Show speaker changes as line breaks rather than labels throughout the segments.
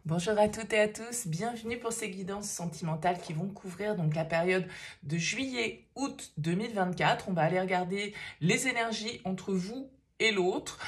Bonjour à toutes et à tous, bienvenue pour ces guidances sentimentales qui vont couvrir donc la période de juillet-août 2024. On va aller regarder les énergies entre vous et l'autre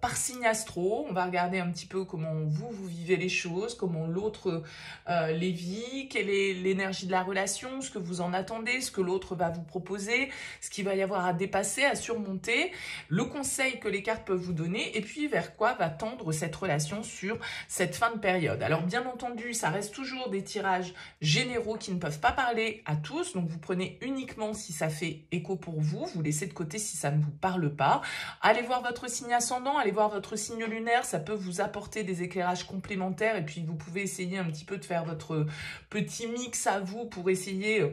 par signe astro. On va regarder un petit peu comment vous vivez les choses, comment l'autre les vit, quelle est l'énergie de la relation, ce que vous en attendez, ce que l'autre va vous proposer, ce qu'il va y avoir à dépasser, à surmonter, le conseil que les cartes peuvent vous donner et puis vers quoi va tendre cette relation sur cette fin de période. Alors bien entendu, ça reste toujours des tirages généraux qui ne peuvent pas parler à tous, donc vous prenez uniquement si ça fait écho pour vous, vous laissez de côté si ça ne vous parle pas. Allez voir votre signe ascendant, allez voir votre signe lunaire, ça peut vous apporter des éclairages complémentaires et puis vous pouvez essayer un petit peu de faire votre petit mix à vous pour essayer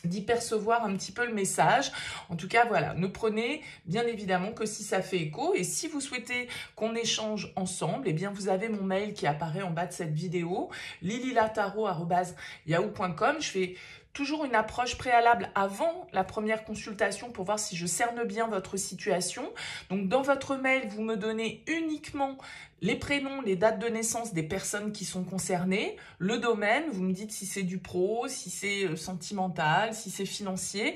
d'y percevoir un petit peu le message. En tout cas, voilà, ne prenez bien évidemment que si ça fait écho. Et si vous souhaitez qu'on échange ensemble, eh bien, vous avez mon mail qui apparaît en bas de cette vidéo, lililataro@yahoo.com. Je fais toujours une approche préalable avant la première consultation pour voir si je cerne bien votre situation. Donc, dans votre mail, vous me donnez uniquement les prénoms, les dates de naissance des personnes qui sont concernées, le domaine, vous me dites si c'est du pro, si c'est sentimental, si c'est financier,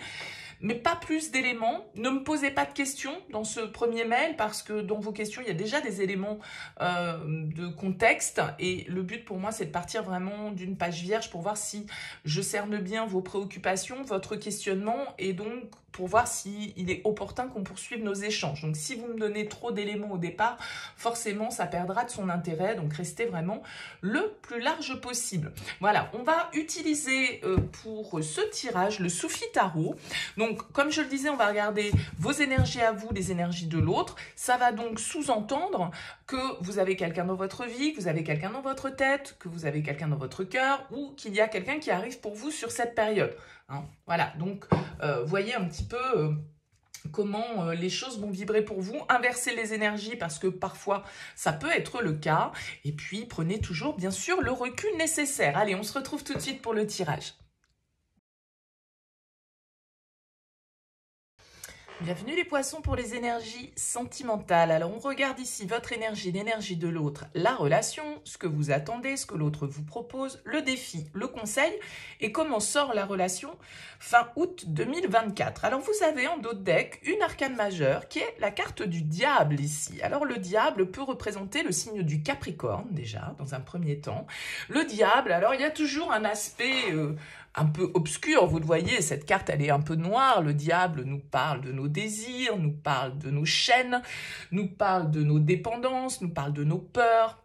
mais pas plus d'éléments. Ne me posez pas de questions dans ce premier mail parce que dans vos questions, il y a déjà des éléments de contexte et le but pour moi, c'est de partir vraiment d'une page vierge pour voir si je cerne bien vos préoccupations, votre questionnement et donc pour voir s'il est opportun qu'on poursuive nos échanges. Donc, si vous me donnez trop d'éléments au départ, forcément, ça perdra de son intérêt. Donc, restez vraiment le plus large possible. Voilà, on va utiliser pour ce tirage le Soufi Tarot. Donc, comme je le disais, on va regarder vos énergies à vous, les énergies de l'autre. Ça va donc sous-entendre que vous avez quelqu'un dans votre vie, que vous avez quelqu'un dans votre tête, que vous avez quelqu'un dans votre cœur ou qu'il y a quelqu'un qui arrive pour vous sur cette période. Hein, voilà, donc voyez un petit peu comment les choses vont vibrer pour vous. Inversez les énergies parce que parfois ça peut être le cas. Et puis prenez toujours bien sûr le recul nécessaire. Allez, on se retrouve tout de suite pour le tirage. Bienvenue les poissons pour les énergies sentimentales. Alors on regarde ici votre énergie, l'énergie de l'autre, la relation, ce que vous attendez, ce que l'autre vous propose, le défi, le conseil et comment sort la relation fin août 2024. Alors vous avez en dos de deck une arcane majeure qui est la carte du diable ici. Alors le diable peut représenter le signe du Capricorne déjà dans un premier temps. Le diable, alors il y a toujours un aspect un peu obscur, vous le voyez, cette carte elle est un peu noire, le diable nous parle de nos désirs, nous parle de nos chaînes, nous parle de nos dépendances, nous parle de nos peurs,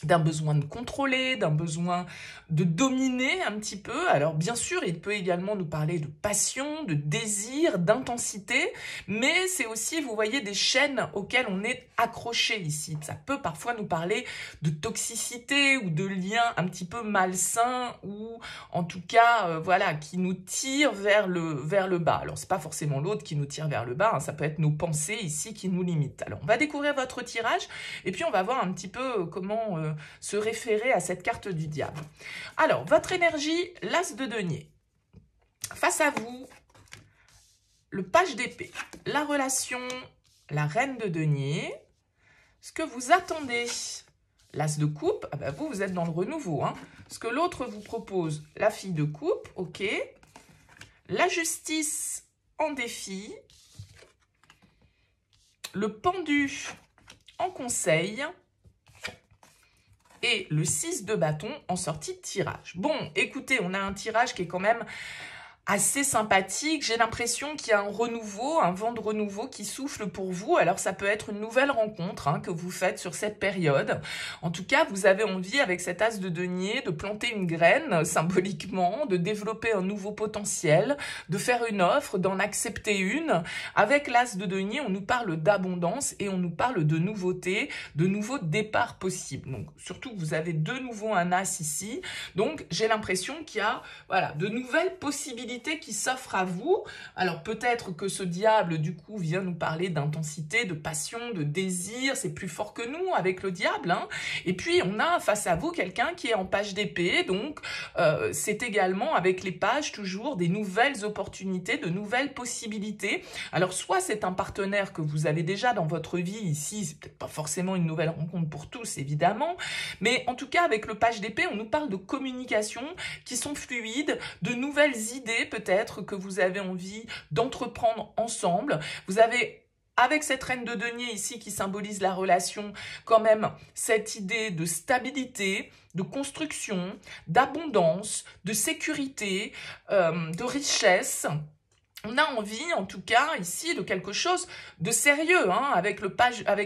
d'un besoin de contrôler, d'un besoin de dominer un petit peu. Alors bien sûr, il peut également nous parler de passion, de désir, d'intensité, mais c'est aussi, vous voyez, des chaînes auxquelles on est accroché ici. Ça peut parfois nous parler de toxicité ou de liens un petit peu malsains ou en tout cas, voilà, qui nous tirent vers le bas. Alors c'est pas forcément l'autre qui nous tire vers le bas, hein, ça peut être nos pensées ici qui nous limitent. Alors on va découvrir votre tirage et puis on va voir un petit peu comment se référer à cette carte du diable. Alors, votre énergie, l'as de denier. Face à vous, le page d'épée. La relation, la reine de denier. Ce que vous attendez, l'as de coupe. Ah ben vous êtes dans le renouveau. Hein. Ce que l'autre vous propose, la fille de coupe. Ok. La justice en défi. Le pendu en conseil. Et le 6 de bâton en sortie de tirage. Bon, écoutez, on a un tirage qui est quand même assez sympathique. J'ai l'impression qu'il y a un renouveau, un vent de renouveau qui souffle pour vous. Alors, ça peut être une nouvelle rencontre que vous faites sur cette période. En tout cas, vous avez envie, avec cet as de denier, de planter une graine, symboliquement, de développer un nouveau potentiel, de faire une offre, d'en accepter une. Avec l'as de denier, on nous parle d'abondance et on nous parle de nouveautés, de nouveaux départs possibles. Donc, surtout, vous avez de nouveau un as ici. Donc, j'ai l'impression qu'il y a, voilà, de nouvelles possibilités possibilités qui s'offrent à vous. Alors peut-être que ce diable, du coup, vient nous parler d'intensité, de passion, de désir, c'est plus fort que nous avec le diable, hein. Et puis on a face à vous quelqu'un qui est en page d'épée, donc c'est également avec les pages toujours des nouvelles opportunités, de nouvelles possibilités. Alors soit c'est un partenaire que vous avez déjà dans votre vie ici, c'est peut-être pas forcément une nouvelle rencontre pour tous évidemment, mais en tout cas avec le page d'épée, on nous parle de communication qui sont fluides, de nouvelles idées peut-être que vous avez envie d'entreprendre ensemble. Vous avez avec cette reine de denier ici qui symbolise la relation, quand même cette idée de stabilité, de construction, d'abondance, de sécurité, de richesse. On a envie, en tout cas, ici, de quelque chose de sérieux, hein, avec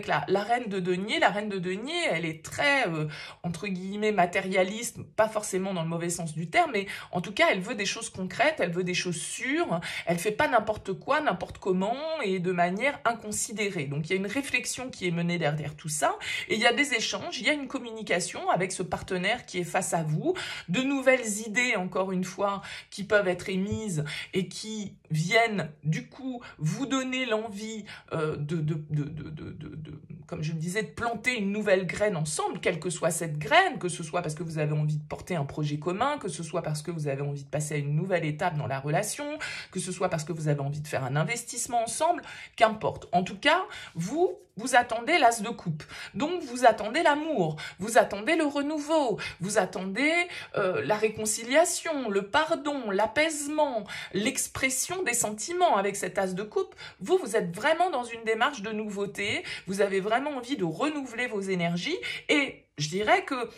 la reine de denier. La reine de denier, elle est très, entre guillemets, matérialiste, pas forcément dans le mauvais sens du terme, mais en tout cas, elle veut des choses concrètes, elle veut des choses sûres, elle fait pas n'importe quoi, n'importe comment, et de manière inconsidérée. Donc, il y a une réflexion qui est menée derrière tout ça, et il y a des échanges, il y a une communication avec ce partenaire qui est face à vous, de nouvelles idées, encore une fois, qui peuvent être émises et qui viennent du coup vous donner l'envie comme je le disais, de planter une nouvelle graine ensemble, quelle que soit cette graine, que ce soit parce que vous avez envie de porter un projet commun, que ce soit parce que vous avez envie de passer à une nouvelle étape dans la relation, que ce soit parce que vous avez envie de faire un investissement ensemble, qu'importe. En tout cas, vous attendez l'as de coupe. Donc, vous attendez l'amour, vous attendez le renouveau, vous attendez la réconciliation, le pardon, l'apaisement, l'expression des sentiments avec cet as de coupe. Vous êtes vraiment dans une démarche de nouveauté, vous avez vraiment envie de renouveler vos énergies et je dirais que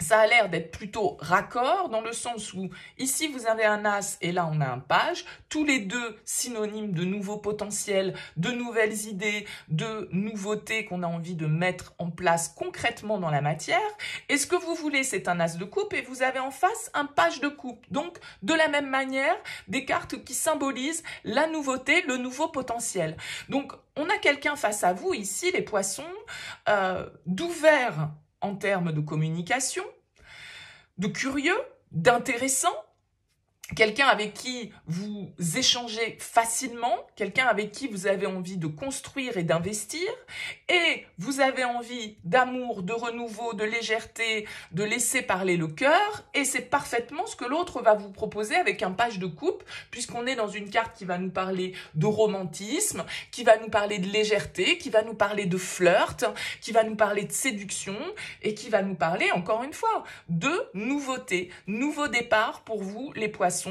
ça a l'air d'être plutôt raccord dans le sens où ici vous avez un as et là on a un page, tous les deux synonymes de nouveaux potentiels, de nouvelles idées, de nouveautés qu'on a envie de mettre en place concrètement dans la matière. Et ce que vous voulez, c'est un as de coupe et vous avez en face un page de coupe. Donc de la même manière, des cartes qui symbolisent la nouveauté, le nouveau potentiel. Donc on a quelqu'un face à vous ici, les poissons, d'ouvert en termes de communication, de curieux, d'intéressant, quelqu'un avec qui vous échangez facilement, quelqu'un avec qui vous avez envie de construire et d'investir, et vous avez envie d'amour, de renouveau, de légèreté, de laisser parler le cœur, et c'est parfaitement ce que l'autre va vous proposer avec un page de coupe, puisqu'on est dans une carte qui va nous parler de romantisme, qui va nous parler de légèreté, qui va nous parler de flirt, qui va nous parler de séduction, et qui va nous parler, encore une fois, de nouveauté, nouveau départ pour vous, les poissons.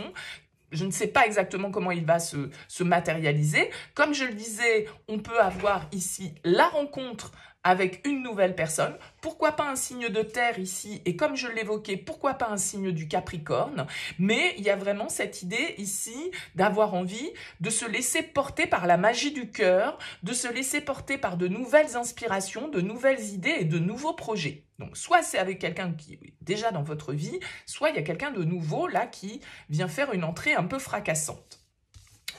Je ne sais pas exactement comment il va se matérialiser. Comme je le disais, on peut avoir ici la rencontre avec une nouvelle personne. Pourquoi pas un signe de terre ici? Et comme je l'évoquais, pourquoi pas un signe du Capricorne? Mais il y a vraiment cette idée ici d'avoir envie de se laisser porter par la magie du cœur, de se laisser porter par de nouvelles inspirations, de nouvelles idées et de nouveaux projets. Donc, soit c'est avec quelqu'un qui est déjà dans votre vie, soit il y a quelqu'un de nouveau là qui vient faire une entrée un peu fracassante.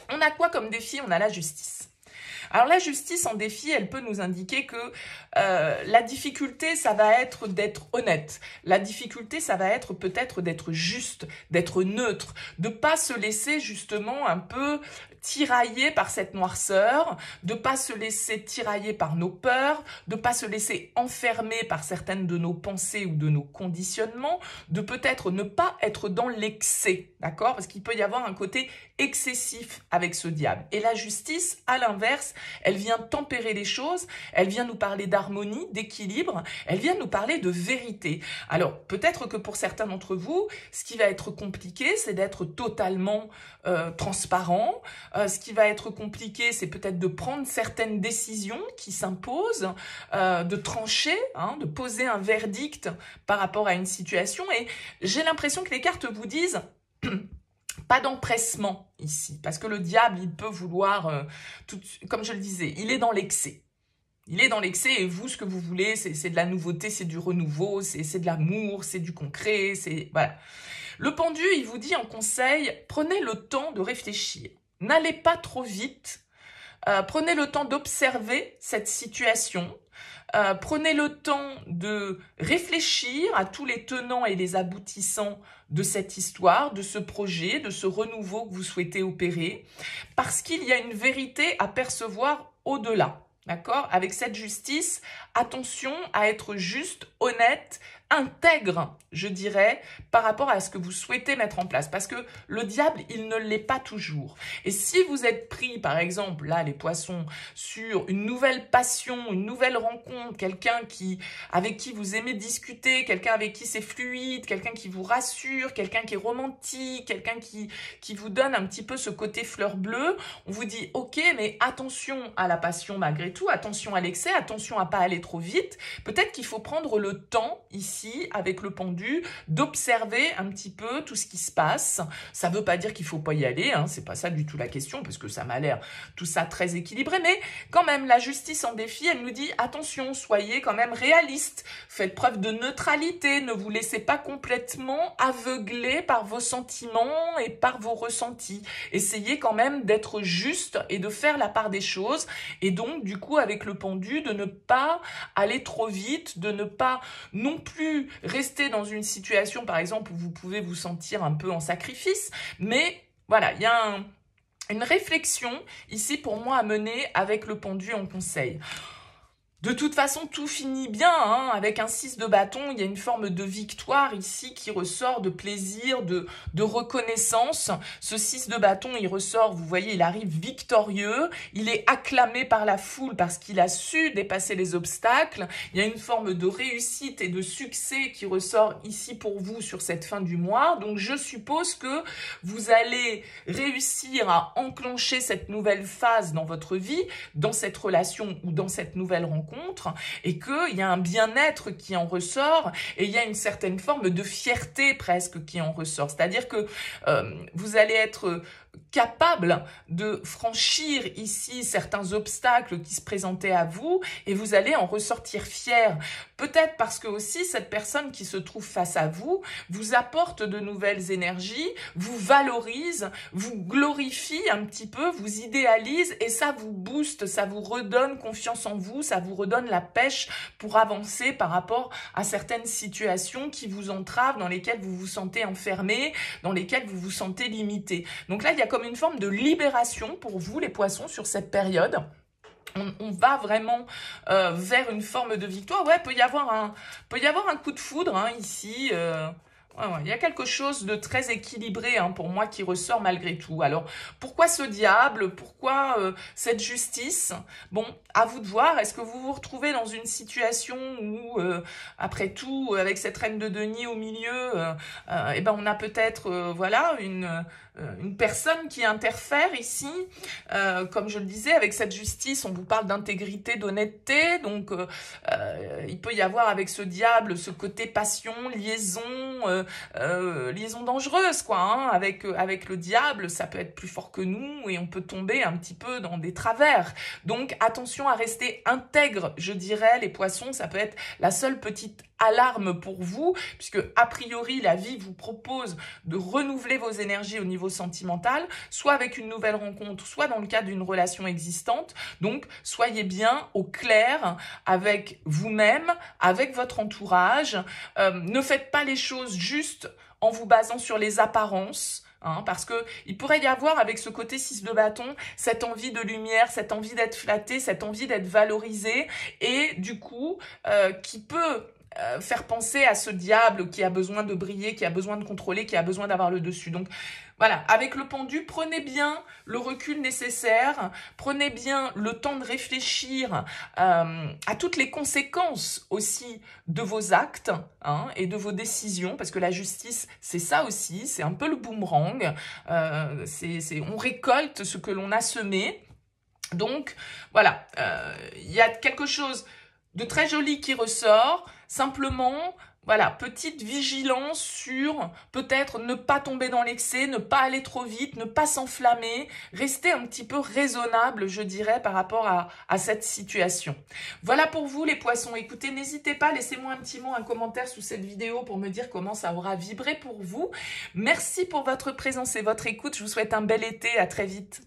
On a quoi comme défi? On a la justice. Alors la justice en défi, elle peut nous indiquer que la difficulté, ça va être d'être honnête. La difficulté, ça va être peut-être d'être juste, d'être neutre, de pas se laisser justement un peu tirailler par cette noirceur, de pas se laisser tirailler par nos peurs, de pas se laisser enfermer par certaines de nos pensées ou de nos conditionnements, de peut-être ne pas être dans l'excès, d'accord? Parce qu'il peut y avoir un côté excessif avec ce diable. Et la justice, à l'inverse, elle vient tempérer les choses, elle vient nous parler d'harmonie, d'équilibre, elle vient nous parler de vérité. Alors, peut-être que pour certains d'entre vous, ce qui va être compliqué, c'est d'être totalement transparent. Ce qui va être compliqué, c'est peut-être de prendre certaines décisions qui s'imposent, de trancher, hein, de poser un verdict par rapport à une situation. Et j'ai l'impression que les cartes vous disent pas d'empressement ici, parce que le diable, il peut vouloir, comme je le disais, il est dans l'excès. Il est dans l'excès et vous, ce que vous voulez, c'est de la nouveauté, c'est du renouveau, c'est de l'amour, c'est du concret, c'est... Voilà. Le pendu, il vous dit en conseil, prenez le temps de réfléchir. N'allez pas trop vite, Prenez le temps d'observer cette situation. Prenez le temps de réfléchir à tous les tenants et les aboutissants de cette histoire, de ce projet, de ce renouveau que vous souhaitez opérer, parce qu'il y a une vérité à percevoir au-delà. D'accord? Avec cette justice, attention à être juste, honnête, intègre, je dirais, par rapport à ce que vous souhaitez mettre en place. Parce que le diable, il ne l'est pas toujours. Et si vous êtes pris, par exemple, là, les poissons, sur une nouvelle passion, une nouvelle rencontre, quelqu'un avec qui vous aimez discuter, quelqu'un avec qui c'est fluide, quelqu'un qui vous rassure, quelqu'un qui est romantique, quelqu'un qui vous donne un petit peu ce côté fleur bleue, on vous dit, ok, mais attention à la passion malgré tout, attention à l'excès, attention à pas aller trop vite. Peut-être qu'il faut prendre le temps, ici, avec le pendu, d'observer un petit peu tout ce qui se passe. Ça ne veut pas dire qu'il ne faut pas y aller, hein, c'est pas ça du tout la question, parce que ça m'a l'air tout ça très équilibré, mais quand même, la justice en défi, elle nous dit, attention, soyez quand même réalistes, faites preuve de neutralité, ne vous laissez pas complètement aveugler par vos sentiments et par vos ressentis. Essayez quand même d'être juste et de faire la part des choses, et donc, du coup, avec le pendu, de ne pas aller trop vite, de ne pas non plus rester dans une situation, par exemple, où vous pouvez vous sentir un peu en sacrifice, mais voilà, il y a une réflexion ici pour moi à mener avec le pendu en conseil. De toute façon, tout finit bien, hein. Avec un 6 de bâton, il y a une forme de victoire ici qui ressort, de plaisir, de reconnaissance. Ce 6 de bâton, il ressort, vous voyez, il arrive victorieux, il est acclamé par la foule parce qu'il a su dépasser les obstacles. Il y a une forme de réussite et de succès qui ressort ici pour vous sur cette fin du mois. Donc, je suppose que vous allez réussir à enclencher cette nouvelle phase dans votre vie, dans cette relation ou dans cette nouvelle rencontre, et qu'il y a un bien-être qui en ressort, et il y a une certaine forme de fierté presque qui en ressort. C'est-à-dire que vous allez être capable de franchir ici certains obstacles qui se présentaient à vous, et vous allez en ressortir fier. Peut-être parce que aussi cette personne qui se trouve face à vous apporte de nouvelles énergies, vous valorise, vous glorifie un petit peu, vous idéalise, et ça vous booste, ça vous redonne confiance en vous, ça vous redonne la pêche pour avancer par rapport à certaines situations qui vous entravent, dans lesquelles vous vous sentez enfermé, dans lesquelles vous vous sentez limité. Donc là, il y a comme une forme de libération pour vous, les poissons, sur cette période. On va vraiment vers une forme de victoire. Ouais, peut y avoir un coup de foudre, hein, ici. Il y a quelque chose de très équilibré, hein, pour moi, qui ressort malgré tout. Alors, pourquoi ce diable? Pourquoi cette justice? Bon, à vous de voir. Est-ce que vous vous retrouvez dans une situation où, après tout, avec cette reine de denier au milieu, eh ben, on a peut-être, voilà, une personne qui interfère ici, comme je le disais, avec cette justice, on vous parle d'intégrité, d'honnêteté, donc il peut y avoir avec ce diable ce côté passion, liaison dangereuse, quoi, hein. Avec le diable, ça peut être plus fort que nous et on peut tomber un petit peu dans des travers. Donc attention à rester intègre, je dirais, les poissons, ça peut être la seule petite alarme pour vous, puisque a priori la vie vous propose de renouveler vos énergies au niveau sentimental, soit avec une nouvelle rencontre, soit dans le cadre d'une relation existante. Donc soyez bien au clair avec vous-même, avec votre entourage. Ne faites pas les choses juste en vous basant sur les apparences. Hein, parce que il pourrait y avoir avec ce côté 6 de bâton cette envie de lumière, cette envie d'être flatté, cette envie d'être valorisé, et du coup qui peut faire penser à ce diable qui a besoin de briller, qui a besoin de contrôler, qui a besoin d'avoir le dessus. Donc voilà, avec le pendu, prenez bien le recul nécessaire, prenez bien le temps de réfléchir à toutes les conséquences aussi de vos actes, hein, et de vos décisions, parce que la justice, c'est ça aussi, c'est un peu le boomerang, on récolte ce que l'on a semé. Donc voilà, il y a quelque chose de très joli qui ressort, simplement, voilà, petite vigilance sur peut-être ne pas tomber dans l'excès, ne pas aller trop vite, ne pas s'enflammer, rester un petit peu raisonnable, je dirais, par rapport à cette situation. Voilà pour vous les poissons. Écoutez, n'hésitez pas, laissez-moi un petit mot, un commentaire sous cette vidéo pour me dire comment ça aura vibré pour vous. Merci pour votre présence et votre écoute. Je vous souhaite un bel été, à très vite.